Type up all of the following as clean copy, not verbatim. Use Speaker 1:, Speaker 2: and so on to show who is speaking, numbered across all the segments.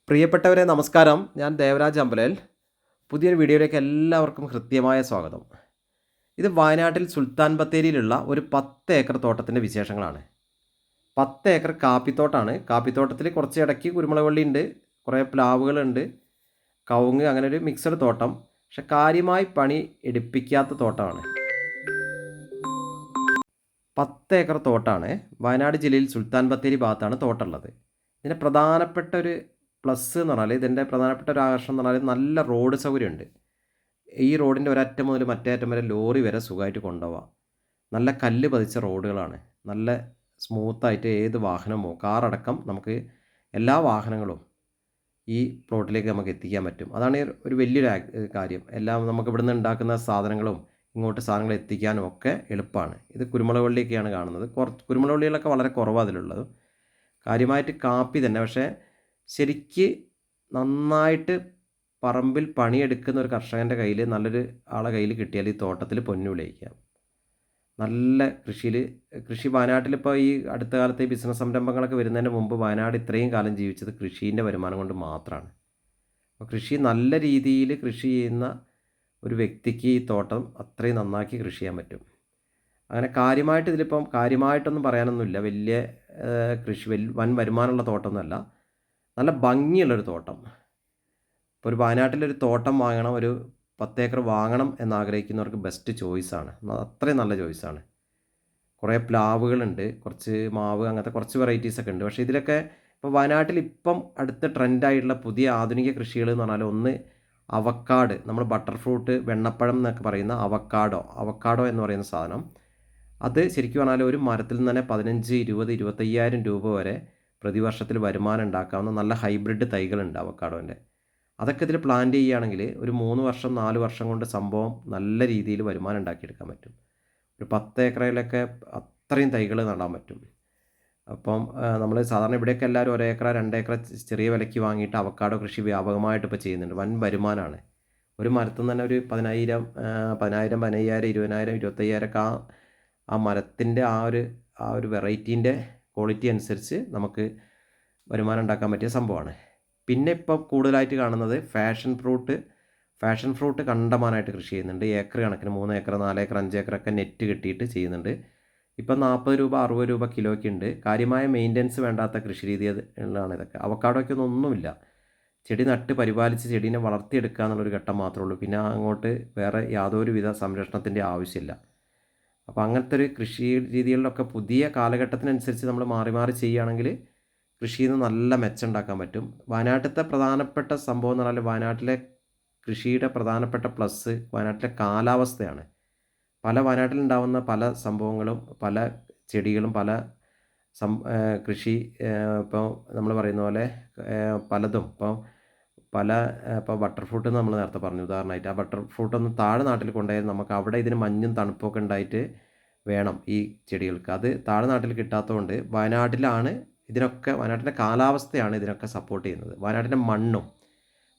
Speaker 1: പ്രിയപ്പെട്ടവരെ നമസ്കാരം. ഞാൻ ദേവരാജ് അമ്പലൽ. പുതിയൊരു വീഡിയോയിലേക്ക് എല്ലാവർക്കും ഹൃദ്യമായ സ്വാഗതം. ഇത് വയനാട്ടിൽ സുൽത്താൻ ബത്തേരിയിലുള്ള ഒരു 10 ഏക്കർ തോട്ടത്തിൻ്റെ വിശേഷങ്ങളാണ്. 10 ഏക്കർ കാപ്പിത്തോട്ടാണ്. കാപ്പിത്തോട്ടത്തിൽ കുറച്ച് ഇടയ്ക്ക് കുരുമുളക് വള്ളി ഉണ്ട്, കുറേ പ്ലാവുകളുണ്ട്, കവുങ്ങ്, അങ്ങനെ ഒരു മിക്സഡ് തോട്ടം. പക്ഷെ കാര്യമായി പണി എടുപ്പിക്കാത്ത തോട്ടമാണ്. 10 ഏക്കർ തോട്ടമാണ്. വയനാട് ജില്ലയിൽ സുൽത്താൻ ബത്തേരി ഭാഗത്താണ് തോട്ടമുള്ളത്. ഇതിൻ്റെ പ്രധാനപ്പെട്ട ഒരു പ്ലസ് എന്ന് പറഞ്ഞാൽ, ഇതിൻ്റെ പ്രധാനപ്പെട്ട ഒരു ആകർഷണം എന്ന് പറഞ്ഞാൽ നല്ല റോഡ് സൗകര്യമുണ്ട്. ഈ റോഡിൻ്റെ ഒരറ്റം മുതൽ മറ്റേ അറ്റം വരെ ലോറി വരെ സുഖമായിട്ട് കൊണ്ടുപോകാം. നല്ല കല്ല് പതിച്ച റോഡുകളാണ്. നല്ല സ്മൂത്തായിട്ട് ഏത് വാഹനമോ കാറടക്കം നമുക്ക് എല്ലാ വാഹനങ്ങളും ഈ പ്ലോട്ടിലേക്ക് നമുക്ക് എത്തിക്കാൻ പറ്റും. അതാണ് ഒരു വലിയൊരു കാര്യം. എല്ലാം നമുക്ക് ഇവിടുന്ന് ഉണ്ടാക്കുന്ന സാധനങ്ങളും ഇങ്ങോട്ട് സാധനങ്ങൾ എത്തിക്കാനും ഒക്കെ എളുപ്പമാണ്. ഇത് കുരുമുളക് വള്ളിയൊക്കെയാണ് കാണുന്നത്. കുരുമുളക് വള്ളികളൊക്കെ വളരെ കുറവാണ് അതിലുള്ളത്. കാര്യമായിട്ട് കാപ്പി തന്നെ. പക്ഷേ ശരിക്ക് നന്നായിട്ട് പറമ്പിൽ പണിയെടുക്കുന്ന ഒരു കർഷകൻ്റെ കയ്യിൽ, നല്ലൊരു ആളെ കയ്യിൽ കിട്ടിയാൽ ഈ തോട്ടത്തിൽ പൊന്നു വിളയിക്കാം. നല്ല കൃഷി വയനാട്ടിലിപ്പോൾ ഈ അടുത്ത കാലത്ത് ഈ ബിസിനസ് സംരംഭങ്ങളൊക്കെ വരുന്നതിന് മുമ്പ് വയനാട് ഇത്രയും കാലം ജീവിച്ചത് കൃഷീൻ്റെ വരുമാനം കൊണ്ട് മാത്രമാണ്. അപ്പോൾ കൃഷി നല്ല രീതിയിൽ കൃഷി ചെയ്യുന്ന ഒരു വ്യക്തിക്ക് ഈ തോട്ടം അത്രയും നന്നാക്കി കൃഷി ചെയ്യാൻ പറ്റും. അങ്ങനെ കാര്യമായിട്ട് ഇതിലിപ്പം കാര്യമായിട്ടൊന്നും പറയാനൊന്നുമില്ല. വലിയ വൻ വരുമാനമുള്ള തോട്ടമൊന്നുമല്ല. നല്ല ഭംഗിയുള്ളൊരു തോട്ടം. ഇപ്പോൾ ഒരു വയനാട്ടിലൊരു തോട്ടം വാങ്ങണം, ഒരു 10 ഏക്കർ വാങ്ങണം എന്നാഗ്രഹിക്കുന്നവർക്ക് ബെസ്റ്റ് ചോയ്സാണ്. അത്രയും നല്ല ചോയ്സാണ്. കുറേ പ്ലാവുകളുണ്ട്, കുറച്ച് മാവ്, അങ്ങനത്തെ കുറച്ച് വെറൈറ്റീസൊക്കെ ഉണ്ട്. പക്ഷേ ഇതിലൊക്കെ ഇപ്പോൾ വയനാട്ടിൽ ഇപ്പം അടുത്ത ട്രെൻഡായിട്ടുള്ള പുതിയ ആധുനിക കൃഷികൾ എന്ന് പറഞ്ഞാൽ, ഒന്ന് അവക്കാഡ്, നമ്മൾ ബട്ടർ ഫ്രൂട്ട്, വെണ്ണപ്പഴം എന്നൊക്കെ പറയുന്ന അവക്കാഡോ എന്ന് പറയുന്ന സാധനം. അത് ശരിക്കും പറഞ്ഞാൽ ഒരു മരത്തിൽ നിന്ന് തന്നെ 15, 20, 25,000 രൂപ വരെ പ്രതിവർഷത്തിൽ വരുമാനം ഉണ്ടാക്കാവുന്ന നല്ല ഹൈബ്രിഡ് തൈകളുണ്ട് അവക്കാഡോൻ്റെ. അതൊക്കെ ഇതിൽ പ്ലാന്റ് ചെയ്യുകയാണെങ്കിൽ ഒരു 3 വർഷം 4 വർഷം കൊണ്ട് സംഭവം നല്ല രീതിയിൽ വരുമാനം ഉണ്ടാക്കിയെടുക്കാൻ പറ്റും. ഒരു 10 ഏക്കറിലൊക്കെ അത്രയും തൈകൾ നടാൻ പറ്റും. അപ്പം നമ്മൾ സാധാരണ ഇവിടെയൊക്കെ എല്ലാവരും 1 ഏക്കർ 2 ഏക്കർ ചെറിയ വിലയ്ക്ക് വാങ്ങിയിട്ട് അവക്കാഡോ കൃഷി വ്യാപകമായിട്ട് ഇപ്പോൾ ചെയ്യുന്നുണ്ട്. വൻ വരുമാനമാണ്. ഒരു മരത്തിൽ നിന്ന് തന്നെ ഒരു 10,000, 15,000, 20,000, 25,000 ഒക്കെ ആ മരത്തിൻ്റെ ആ ഒരു വെറൈറ്റീൻ്റെ ക്വാളിറ്റി അനുസരിച്ച് നമുക്ക് വരുമാനം ഉണ്ടാക്കാൻ പറ്റിയ സംഭവമാണ്. പിന്നെ ഇപ്പോൾ കൂടുതലായിട്ട് കാണുന്നത് ഫാഷൻ ഫ്രൂട്ട് കണ്ടമാനമായിട്ട് കൃഷി ചെയ്യുന്നുണ്ട്. ഏക്കർ കണക്കിന് 3 ഏക്കർ 4 ഏക്കർ 5 ഏക്കറൊക്കെ നെറ്റ് കിട്ടിയിട്ട് ചെയ്യുന്നുണ്ട്. ഇപ്പം 40 രൂപ 60 രൂപ കിലോയ്ക്ക് ഉണ്ട്. കാര്യമായ മെയിൻ്റനൻസ് വേണ്ടാത്ത കൃഷി രീതികളാണ് ഇതൊക്കെ. അവക്കാഡോയ്ക്കൊന്നും ഒന്നുമില്ല. ചെടി നട്ട് പരിപാലിച്ച് ചെടീനെ വളർത്തിയെടുക്കുക എന്നുള്ളൊരു ഘട്ടം മാത്രമേ ഉള്ളൂ. പിന്നെ അങ്ങോട്ട് വേറെ യാതൊരുവിധ സംരക്ഷണത്തിൻ്റെ ആവശ്യമില്ല. അപ്പോൾ അങ്ങനത്തെ ഒരു കൃഷി രീതികളിലൊക്കെ പുതിയ കാലഘട്ടത്തിനനുസരിച്ച് നമ്മൾ മാറി മാറി ചെയ്യുകയാണെങ്കിൽ കൃഷിയിൽ നിന്ന് നല്ല മെച്ചം ഉണ്ടാക്കാൻ പറ്റും. വയനാട്ടിലത്തെ പ്രധാനപ്പെട്ട സംഭവം എന്ന് പറഞ്ഞാൽ, വയനാട്ടിലെ കൃഷിയുടെ പ്രധാനപ്പെട്ട പ്ലസ് വയനാട്ടിലെ കാലാവസ്ഥയാണ്. വയനാട്ടിലുണ്ടാകുന്ന പല സംഭവങ്ങളും, പല ചെടികളും, പല കൃഷി, ഇപ്പോൾ നമ്മൾ പറയുന്ന പോലെ പലതും ഇപ്പോൾ ബട്ടർ ഫ്രൂട്ട് എന്ന് നമ്മൾ നേരത്തെ പറഞ്ഞു ഉദാഹരണമായിട്ട്. ആ ബട്ടർ ഫ്രൂട്ടൊന്നും താഴെ നാട്ടിൽ കൊണ്ടുപോയാൽ നമുക്ക് അവിടെ ഇതിന് മഞ്ഞും തണുപ്പൊക്കെ ഉണ്ടായിട്ട് വേണം ഈ ചെടികൾക്ക്. അത് താഴെ നാട്ടിൽ കിട്ടാത്തതുകൊണ്ട് വയനാട്ടിലെ കാലാവസ്ഥയാണ് ഇതിനൊക്കെ സപ്പോർട്ട് ചെയ്യുന്നത്. വയനാട്ടിലെ മണ്ണും.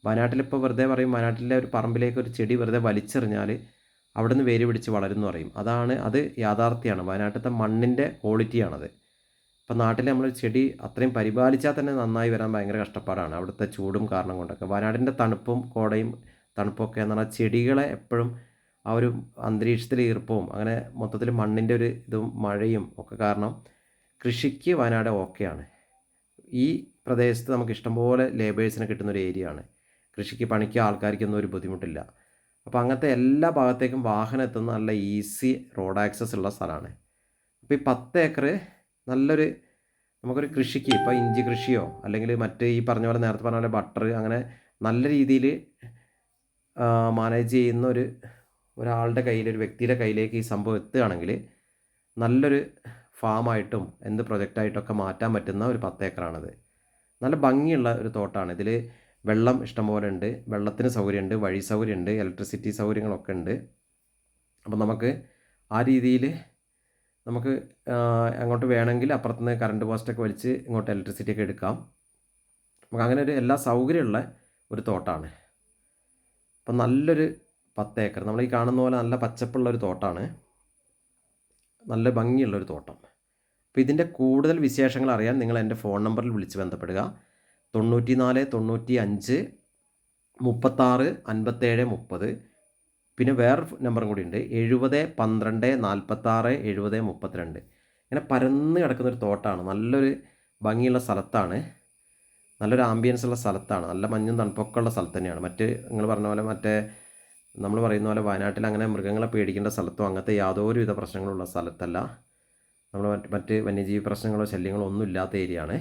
Speaker 1: വയനാട്ടിലിപ്പോൾ വെറുതെ പറയും, വയനാട്ടിലെ ഒരു പറമ്പിലേക്ക് ഒരു ചെടി വെറുതെ വലിച്ചെറിഞ്ഞാൽ അവിടെ നിന്ന് വേര് പിടിച്ച് വളരുമെന്ന് പറയും. അത് യാഥാർത്ഥ്യമാണ്. വയനാട്ടിലത്തെ മണ്ണിൻ്റെ ക്വാളിറ്റിയാണത്. ഇപ്പം നാട്ടിൽ നമ്മൾ ചെടി അത്രയും പരിപാലിച്ചാൽ തന്നെ നന്നായി വരാൻ ഭയങ്കര കഷ്ടപ്പാടാണ്, അവിടുത്തെ ചൂടും കാരണം കൊണ്ടൊക്കെ. വയനാടിൻ്റെ തണുപ്പൊക്കെ എന്ന് പറഞ്ഞാൽ ചെടികളെ എപ്പോഴും ആ ഒരു അന്തരീക്ഷത്തിൽ ഈർപ്പവും അങ്ങനെ മൊത്തത്തിൽ മണ്ണിൻ്റെ ഒരു ഇതും മഴയും ഒക്കെ കാരണം കൃഷിക്ക് വയനാട് ഓക്കെയാണ്. ഈ പ്രദേശത്ത് നമുക്ക് ഇഷ്ടംപോലെ ലേബേഴ്സിനെ കിട്ടുന്നൊരു ഏരിയയാണ്. കൃഷിക്ക് പണിക്ക് ആൾക്കാർക്കൊന്നും ഒരു ബുദ്ധിമുട്ടില്ല. അപ്പോൾ അങ്ങനത്തെ എല്ലാ ഭാഗത്തേക്കും വാഹനം എത്തുന്ന നല്ല ഈസി റോഡ് ആക്സസ് ഉള്ള സ്ഥലമാണ്. അപ്പോൾ ഈ 10 ഏക്കർ നമുക്കൊരു കൃഷിക്ക്, ഇപ്പോൾ ഇഞ്ചി കൃഷിയോ അല്ലെങ്കിൽ മറ്റ് ഈ പറഞ്ഞ പോലെ നേരത്തെ പറഞ്ഞ പോലെ ബട്ടർ, അങ്ങനെ നല്ല രീതിയിൽ മാനേജ് ചെയ്യുന്ന ഒരാളുടെ കയ്യിൽ, ഒരു വ്യക്തിയുടെ കയ്യിലേക്ക് ഈ സംഭവം എത്തുകയാണെങ്കിൽ നല്ലൊരു ഫാമായിട്ടും പ്രൊജക്റ്റായിട്ടൊക്കെ മാറ്റാൻ പറ്റുന്ന ഒരു 10 ഏക്കറാണിത്. നല്ല ഭംഗിയുള്ള ഒരു തോട്ടമാണ്. ഇതിൽ വെള്ളം ഇഷ്ടംപോലെ ഉണ്ട്, വെള്ളത്തിന് സൗകര്യമുണ്ട്, വഴി സൗകര്യമുണ്ട്, ഇലക്ട്രിസിറ്റി സൗകര്യങ്ങളൊക്കെ ഉണ്ട്. അപ്പം നമുക്ക് ആ രീതിയിൽ നമുക്ക് അങ്ങോട്ട് വേണമെങ്കിൽ അപ്പുറത്തുനിന്ന് കറണ്ട് പോസ്റ്റൊക്കെ വലിച്ച് ഇങ്ങോട്ട് ഇലക്ട്രിസിറ്റി ഒക്കെ എടുക്കാം. നമുക്ക് അങ്ങനെ എല്ലാ സൗകര്യമുള്ള ഒരു തോട്ടമാണ്. അപ്പം നല്ലൊരു 10 ഏക്കർ നമ്മൾ ഈ കാണുന്ന പോലെ നല്ല പച്ചപ്പുള്ളൊരു തോട്ടമാണ്, നല്ല ഭംഗിയുള്ളൊരു തോട്ടം. അപ്പോൾ ഇതിൻ്റെ കൂടുതൽ വിശേഷങ്ങൾ അറിയാൻ നിങ്ങൾ എൻ്റെ ഫോൺ നമ്പറിൽ വിളിച്ച് ബന്ധപ്പെടുക. 94 95 36 57 30. പിന്നെ വേറൊരു നമ്പറും കൂടി ഉണ്ട് 70 12 46 70 32. ഇങ്ങനെ പരന്ന് കിടക്കുന്നൊരു തോട്ടമാണ്. നല്ലൊരു ഭംഗിയുള്ള സ്ഥലത്താണ്, നല്ലൊരു ആംബിയൻസ് ഉള്ള സ്ഥലത്താണ്, നല്ല മഞ്ഞും തണുപ്പൊക്കെ ഉള്ള സ്ഥലത്ത് തന്നെയാണ്. നിങ്ങൾ പറഞ്ഞ പോലെ നമ്മൾ പറയുന്ന പോലെ വയനാട്ടിൽ അങ്ങനെ മൃഗങ്ങളെ പേടിക്കേണ്ട സ്ഥലത്തോ അങ്ങനത്തെ യാതൊരുവിധ പ്രശ്നങ്ങളുള്ള സ്ഥലത്തല്ല. നമ്മൾ മറ്റ് വന്യജീവി പ്രശ്നങ്ങളോ ശല്യങ്ങളോ ഒന്നും ഇല്ലാത്ത ഏരിയയാണ്.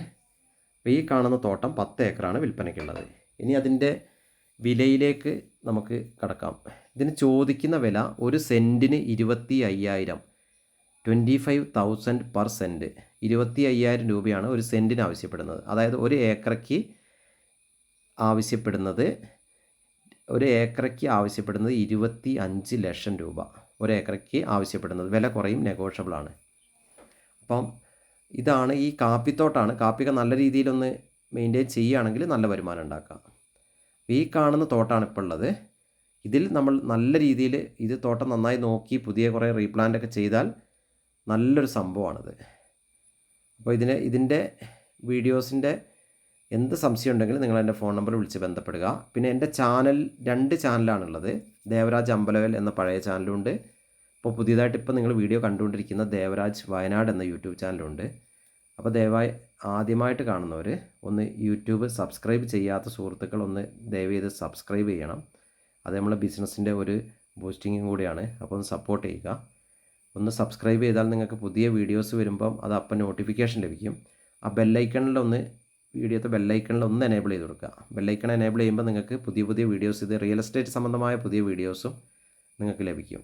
Speaker 1: അപ്പോൾ ഈ കാണുന്ന തോട്ടം 10 ഏക്കറാണ് വിൽപ്പനയ്ക്കുള്ളത്. ഇനി അതിൻ്റെ വിലയിലേക്ക് നമുക്ക് കടക്കാം. ഇതിന് ചോദിക്കുന്ന വില ഒരു സെൻറ്റിന് 25,000, 25,000 പെർ സെൻറ്റ്. 25,000 രൂപയാണ് ഒരു സെൻറ്റിന് ആവശ്യപ്പെടുന്നത്. അതായത് ഒരു ഏക്കറയ്ക്ക് ആവശ്യപ്പെടുന്നത് 25 ലക്ഷം രൂപ. ഒരു ഏക്കറയ്ക്ക് ആവശ്യപ്പെടുന്നത്. വില കുറയും, നെഗോഷ്യബിളാണ്. അപ്പം ഇതാണ് ഈ കാപ്പിത്തോട്ടാണ്. കാപ്പിയൊക്കെ നല്ല രീതിയിലൊന്ന് മെയിൻറ്റെയിൻ ചെയ്യുകയാണെങ്കിൽ നല്ല വരുമാനം ഉണ്ടാക്കാം. ഈ കാണുന്ന തോട്ടമാണ് ഇപ്പോൾ ഉള്ളത്. ഇതിൽ നമ്മൾ നല്ല രീതിയിൽ തോട്ടം നന്നായി നോക്കി പുതിയ കുറേ റീപ്ലാന്റ് ഒക്കെ ചെയ്താൽ നല്ലൊരു സംഭവമാണിത്. അപ്പോൾ ഇതിൻ്റെ വീഡിയോസിൻ്റെ എന്ത് സംശയം ഉണ്ടെങ്കിലും നിങ്ങൾ എൻ്റെ ഫോൺ നമ്പർ വിളിച്ച് ബന്ധപ്പെടുക. പിന്നെ എൻ്റെ ചാനൽ 2 ചാനലാണുള്ളത്. ദേവരാജ് അമ്പലവയൽ എന്ന പഴയ ചാനലുണ്ട്. ഇപ്പോൾ പുതിയതായിട്ട് നിങ്ങൾ വീഡിയോ കണ്ടുകൊണ്ടിരിക്കുന്ന ദേവരാജ് വയനാട് എന്ന യൂട്യൂബ് ചാനലുണ്ട്. അപ്പോൾ ദയവായി ആദ്യമായിട്ട് കാണുന്നവർ ഒന്ന് യൂട്യൂബ് സബ്സ്ക്രൈബ് ചെയ്യാത്ത സുഹൃത്തുക്കൾ ഒന്ന് ദയവ് ചെയ്ത് സബ്സ്ക്രൈബ് ചെയ്യണം. അത് നമ്മളെ ബിസിനസ്സിൻ്റെ ഒരു ബൂസ്റ്റിങ്ങും കൂടിയാണ്. അപ്പോൾ ഒന്ന് സപ്പോർട്ട് ചെയ്യുക. ഒന്ന് സബ്സ്ക്രൈബ് ചെയ്താൽ നിങ്ങൾക്ക് പുതിയ വീഡിയോസ് വരുമ്പം അത് അപ്പം നോട്ടിഫിക്കേഷൻ ലഭിക്കും. ആ വീഡിയോത്തെ ബെല്ലൈക്കണിൽ ഒന്ന് എനേബിൾ ചെയ്ത് കൊടുക്കുക. ബെല്ലൈക്കൺ എനേബിൾ ചെയ്യുമ്പോൾ നിങ്ങൾക്ക് പുതിയ വീഡിയോസ്, ഇത് റിയൽ എസ്റ്റേറ്റ് സംബന്ധമായ പുതിയ വീഡിയോസും നിങ്ങൾക്ക് ലഭിക്കും.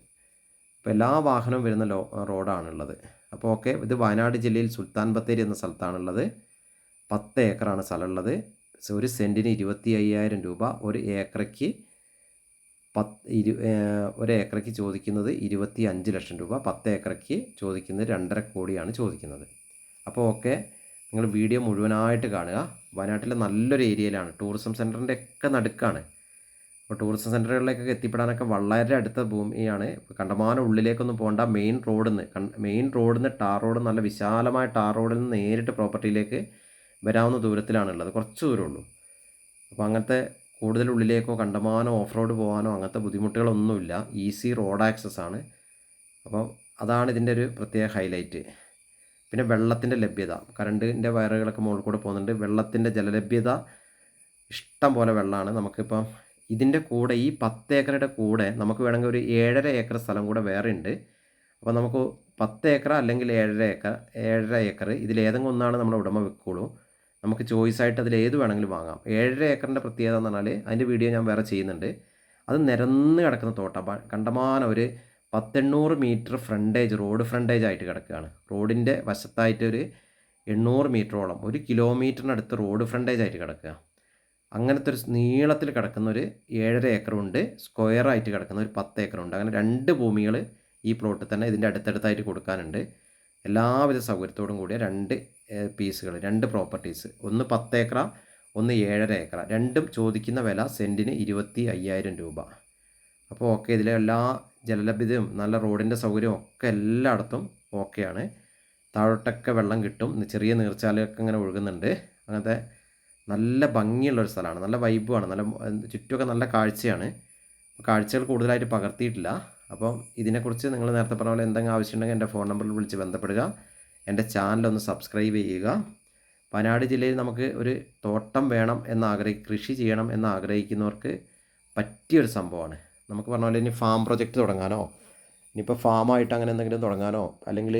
Speaker 1: അപ്പോൾ എല്ലാ വാഹനവും വരുന്ന റോഡാണുള്ളത്. അപ്പോൾ ഓക്കെ, ഇത് വയനാട് ജില്ലയിൽ സുൽത്താൻ ബത്തേരി എന്ന സ്ഥലത്താണുള്ളത്. 10 ഏക്കറാണ് സ്ഥലമുള്ളത്. ഒരു സെൻറ്റിന് 25,000 രൂപ. ഒരു ഏക്കറയ്ക്ക് ചോദിക്കുന്നത് 25 ലക്ഷം രൂപ. 10 ഏക്കറയ്ക്ക് ചോദിക്കുന്നത് 2.5 കോടിയാണ് ചോദിക്കുന്നത്. അപ്പോൾ ഓക്കെ, നിങ്ങൾ വീഡിയോ മുഴുവനായിട്ട് കാണുക. വയനാട്ടിലെ നല്ലൊരു ഏരിയയിലാണ്, ടൂറിസം സെൻറ്ററിൻ്റെ ഒക്കെ നടുക്കാണ്. അപ്പോൾ ടൂറിസം സെൻറ്ററുകളിലേക്കൊക്കെ എത്തിപ്പെടാനൊക്കെ വളരെ അടുത്ത ഭൂമിയാണ്. കണ്ടമാനം ഉള്ളിലേക്കൊന്നും പോകണ്ട. മെയിൻ റോഡിൽ നിന്ന് ടാർ റോഡ്, നല്ല വിശാലമായ ടാർ റോഡിൽ നിന്ന് നേരിട്ട് പ്രോപ്പർട്ടിയിലേക്ക് വരാവുന്ന ദൂരത്തിലാണുള്ളത്. കുറച്ച് ദൂരമുള്ളൂ. അപ്പോൾ അങ്ങനത്തെ കൂടുതൽ ഉള്ളിലേക്കോ കണ്ടമാനം ഓഫ് റോഡ് പോകാനോ അങ്ങനത്തെ ബുദ്ധിമുട്ടുകളൊന്നുമില്ല. ഈസി റോഡ് ആക്സസ് ആണ്. അപ്പോൾ അതാണ് ഇതിൻ്റെ ഒരു പ്രത്യേക ഹൈലൈറ്റ്. പിന്നെ വെള്ളത്തിൻ്റെ ലഭ്യത, കറണ്ടിൻ്റെ വയറുകളൊക്കെ മുകളിൽ കൂടെ പോകുന്നുണ്ട്. വെള്ളത്തിൻ്റെ ജലലഭ്യത ഇഷ്ടം പോലെ വെള്ളമാണ്. നമുക്കിപ്പം ഇതിൻ്റെ കൂടെ ഈ 10 ഏക്കറുടെ കൂടെ നമുക്ക് വേണമെങ്കിൽ ഒരു 7.5 ഏക്കർ സ്ഥലം കൂടെ വേറെ ഉണ്ട്. അപ്പോൾ നമുക്ക് 10 ഏക്കർ അല്ലെങ്കിൽ 7.5 ഏക്കർ ഇതിലേതെങ്കിലും ഒന്നാണ് നമ്മുടെ ഉടമ വെക്കുള്ളൂ. നമുക്ക് ചോയ്സായിട്ട് അതിലേത് വേണമെങ്കിലും വാങ്ങാം. 7.5 ഏക്കറിൻ്റെ പ്രത്യേകത എന്ന് പറഞ്ഞാൽ അതിൻ്റെ വീഡിയോ ഞാൻ വേറെ ചെയ്യുന്നുണ്ട്. അത് നിരന്ന് കിടക്കുന്ന തോട്ടം, കണ്ടമാനം ഒരു 100-800 മീറ്റർ റോഡ് ഫ്രണ്ടേജ് ആയിട്ട് കിടക്കുകയാണ്. റോഡിൻ്റെ വശത്തായിട്ട് ഒരു 800 മീറ്ററോളം, 1 കിലോമീറ്ററിനടുത്ത് റോഡ് ഫ്രണ്ടേജ് ആയിട്ട് കിടക്കുക. അങ്ങനത്തെ ഒരു നീളത്തിൽ കിടക്കുന്ന ഒരു 7.5 ഏക്കറുണ്ട്. സ്ക്വയറായിട്ട് കിടക്കുന്ന ഒരു 10 ഏക്കറുണ്ട്. അങ്ങനെ 2 ഭൂമികൾ ഈ പ്ലോട്ടിൽ തന്നെ ഇതിൻ്റെ അടുത്തടുത്തായിട്ട് കൊടുക്കാനുണ്ട്. എല്ലാവിധ സൗകര്യത്തോടും കൂടിയ 2 പീസുകൾ, 2 പ്രോപ്പർട്ടീസ്. ഒന്ന് 10 ഏക്കറ, ഒന്ന് 7.5 ഏക്കറ. രണ്ടും ചോദിക്കുന്ന വില സെൻറ്റിന് 25,000 രൂപ. അപ്പോൾ ഓക്കെ, ഇതിലെ എല്ലാ ജലലഭ്യതയും നല്ല റോഡിൻ്റെ സൗകര്യവും ഒക്കെ എല്ലായിടത്തും ഓക്കെയാണ്. താഴോട്ടൊക്കെ വെള്ളം കിട്ടും. ചെറിയ നീർച്ചാലൊക്കെ ഇങ്ങനെ ഒഴുകുന്നുണ്ട്. അങ്ങനത്തെ നല്ല ഭംഗിയുള്ളൊരു സ്ഥലമാണ്. നല്ല വൈബുമാണ്. ചുറ്റുമൊക്കെ നല്ല കാഴ്ചയാണ്. കാഴ്ചകൾ കൂടുതലായിട്ട് പകർത്തിയിട്ടില്ല. അപ്പോൾ ഇതിനെക്കുറിച്ച് നിങ്ങൾ നേരത്തെ പറഞ്ഞ പോലെ എന്തെങ്കിലും ആവശ്യമുണ്ടെങ്കിൽ എൻ്റെ ഫോൺ നമ്പറിൽ വിളിച്ച് ബന്ധപ്പെടുക. എൻ്റെ ചാനലൊന്ന് സബ്സ്ക്രൈബ് ചെയ്യുക. വയനാട് ജില്ലയിൽ നമുക്ക് ഒരു തോട്ടം വേണം കൃഷി ചെയ്യണം എന്ന് ആഗ്രഹിക്കുന്നവർക്ക് പറ്റിയൊരു സംഭവമാണ്. നമുക്ക് പറഞ്ഞ പോലെ ഇനി ഫാം പ്രൊജക്റ്റ് തുടങ്ങാനോ, ഇനിയിപ്പോൾ ഫാമായിട്ട് അങ്ങനെ എന്തെങ്കിലും തുടങ്ങാനോ, അല്ലെങ്കിൽ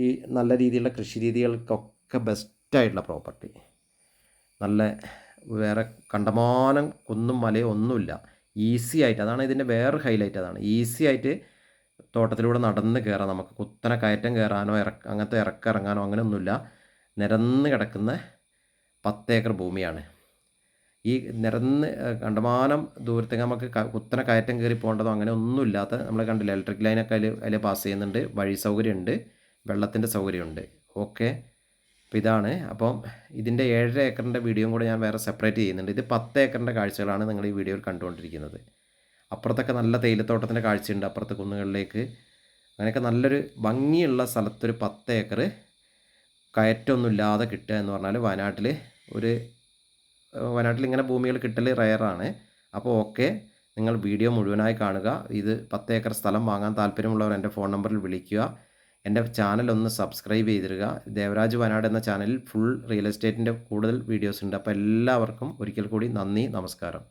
Speaker 1: ഈ നല്ല രീതിയിലുള്ള കൃഷി രീതികൾക്കൊക്കെ ബെസ്റ്റായിട്ടുള്ള പ്രോപ്പർട്ടി. നല്ല വേറെ കണ്ടമാനം കുന്നും മലയോ ഒന്നുമില്ല. ഈസി ആയിട്ട്, അതാണ് ഇതിൻ്റെ വേറെ ഹൈലൈറ്റ്. അതാണ് ഈസി ആയിട്ട് തോട്ടത്തിലൂടെ നടന്ന് കയറാം. നമുക്ക് കുത്തനെ കയറ്റം കയറാനോ അങ്ങനത്തെ ഇറങ്ങാനോ അങ്ങനെയൊന്നുമില്ല. നിരന്ന് കിടക്കുന്ന 10 ഏക്കർ ഭൂമിയാണ്. ഈ നിരന്ന് കണ്ടമാനം ദൂരത്തേക്ക് നമുക്ക് കുത്തനെ കയറ്റം കയറി പോകേണ്ടതോ അങ്ങനെ ഒന്നുമില്ലാത്ത, നമ്മൾ കണ്ടില്ല ഇലക്ട്രിക് ലൈനൊക്കെ അതിൽ പാസ് ചെയ്യുന്നുണ്ട്. വഴി സൗകര്യമുണ്ട്, വെള്ളത്തിൻ്റെ സൗകര്യമുണ്ട്. ഓക്കെ, അപ്പോൾ ഇതാണ്. അപ്പം ഇതിൻ്റെ 7.5 ഏക്കറിൻ്റെ വീഡിയോയും കൂടെ ഞാൻ വേറെ സെപ്പറേറ്റ് ചെയ്യുന്നുണ്ട്. ഇത് 10 ഏക്കറിൻ്റെ കാഴ്ചകളാണ് നിങ്ങൾ ഈ വീഡിയോയിൽ കണ്ടുകൊണ്ടിരിക്കുന്നത്. അപ്പുറത്തൊക്കെ നല്ല തേയിലത്തോട്ടത്തിൻ്റെ കാഴ്ചയുണ്ട്, അപ്പുറത്ത് കുന്നുകളിലേക്ക്. അങ്ങനെയൊക്കെ നല്ലൊരു ഭംഗിയുള്ള സ്ഥലത്തൊരു 10 ഏക്കർ കയറ്റമൊന്നുമില്ലാതെ കിട്ടുക എന്ന് പറഞ്ഞാൽ വയനാട്ടിൽ ഒരു വയനാട്ടിൽ ഇങ്ങനെ ഭൂമികൾ കിട്ടൽ റെയറാണ്. അപ്പോൾ ഓക്കെ, നിങ്ങൾ വീഡിയോ മുഴുവനായി കാണുക. ഇത് 10 ഏക്കർ സ്ഥലം വാങ്ങാൻ താല്പര്യമുള്ളവർ എൻ്റെ ഫോൺ നമ്പറിൽ വിളിക്കുക. എൻ്റെ ചാനൽ ഒന്ന് സബ്സ്ക്രൈബ് ചെയ്തിടുക. ദേവരാജ് വയനാട് എന്ന ചാനലിൽ ഫുൾ റിയൽ എസ്റ്റേറ്റിൻ്റെ കൂടുതൽ വീഡിയോസ് ഉണ്ട്. അപ്പോൾ എല്ലാവർക്കും ഒരിക്കൽ കൂടി നന്ദി, നമസ്കാരം.